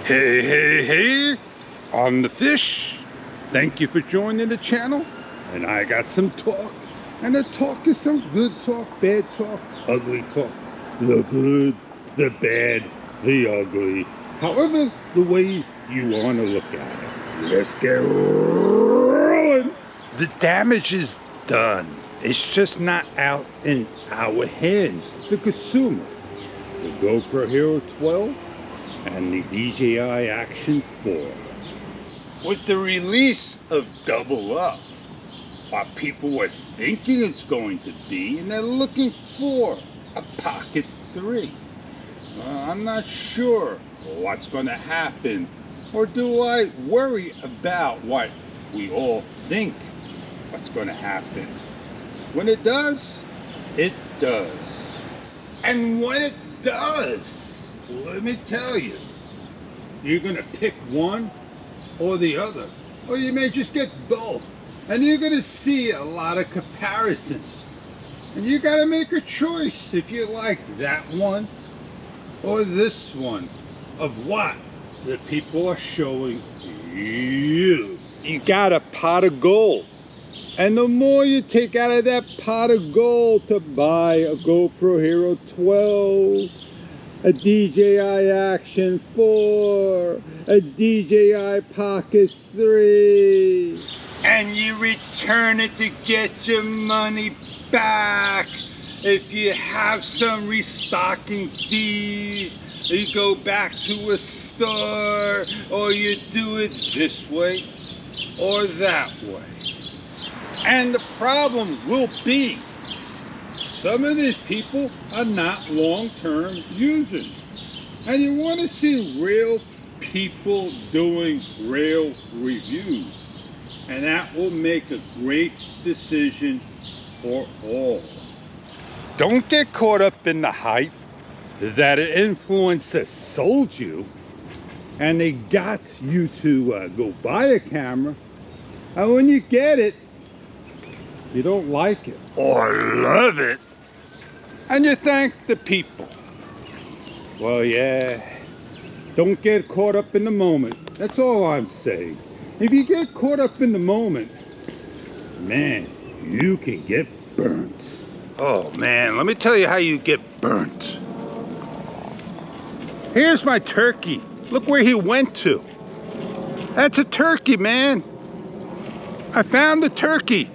Hey, I'm the Fish. Thank you for joining the channel. And I got some talk. And the talk is some good talk, bad talk, ugly talk. The good, the bad, the ugly. However, the way you want to look at it. Let's get rolling. The damage is done. It's just not out in our hands, the consumer. The GoPro Hero 12 and the DJI Action 4. With the release of Double Up, what people were thinking it's going to be, and they're looking for a Pocket 3. I'm not sure what's going to happen, or do I worry about what we all think what's going to happen. When it does, it does. And when it does, let me tell you, you're going to pick one or the other, or you may just get both. And you're going to see a lot of comparisons. And you got to make a choice if you like that one or this one of what the people are showing you. You got a pot of gold. And the more you take out of that pot of gold to buy a GoPro Hero 12, a DJI Action 4, a DJI Pocket 3, and you return it to get your money back. If you have some restocking fees, you go back to a store, or you do it this way or that way. And the problem will be, some of these people are not long-term users. And you want to see real people doing real reviews. And that will make a great decision for all. Don't get caught up in the hype that an influencer sold you and they got you to go buy a camera. And when you get it, you don't like it or love it, and you thank the people. Well, yeah, don't get caught up in the moment. That's all I'm saying. If you get caught up in the moment, man, you can get burnt. Oh man, let me tell you how you get burnt. Here's my turkey. Look where he went to. That's a turkey, man. I found the turkey.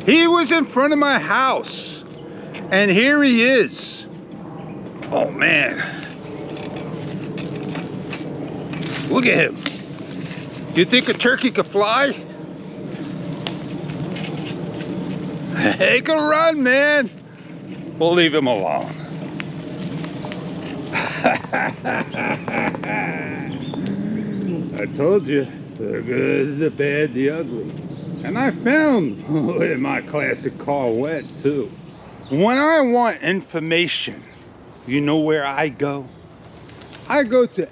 He was in front of my house, and here he is. Oh man. Look at him. Do you think a turkey could fly? He can run, man. We'll leave him alone. I told you, the good, the bad, the ugly. And I found where my classic car went too. When I want information, you know where I go? I go to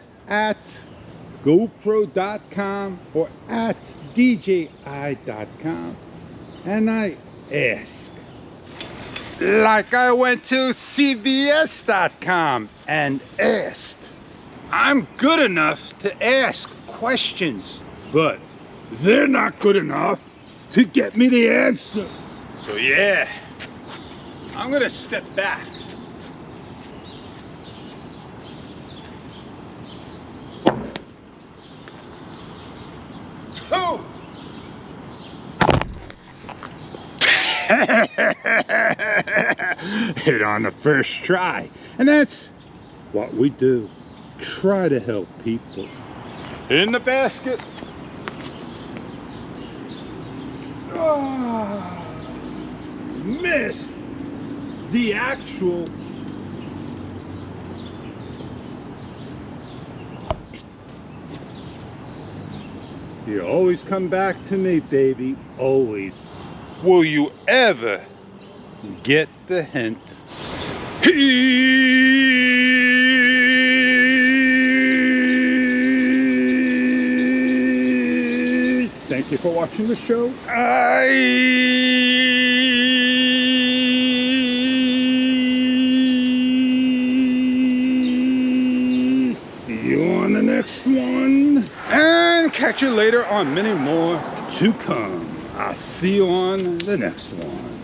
@GoPro.com or @DJI.com and I ask. Like I went to CBS.com and asked. I'm good enough to ask questions, but they're not good enough to get me the answer. So yeah, I'm gonna step back. Two. Hit on the first try. And that's what we do. Try to help people. In the basket. Oh, missed the actual. You always come back to me, baby, always. Will you ever get the hint? Thank you for watching the show. See you on the next next one. And catch you later on many more to come. I'll see you on the next one.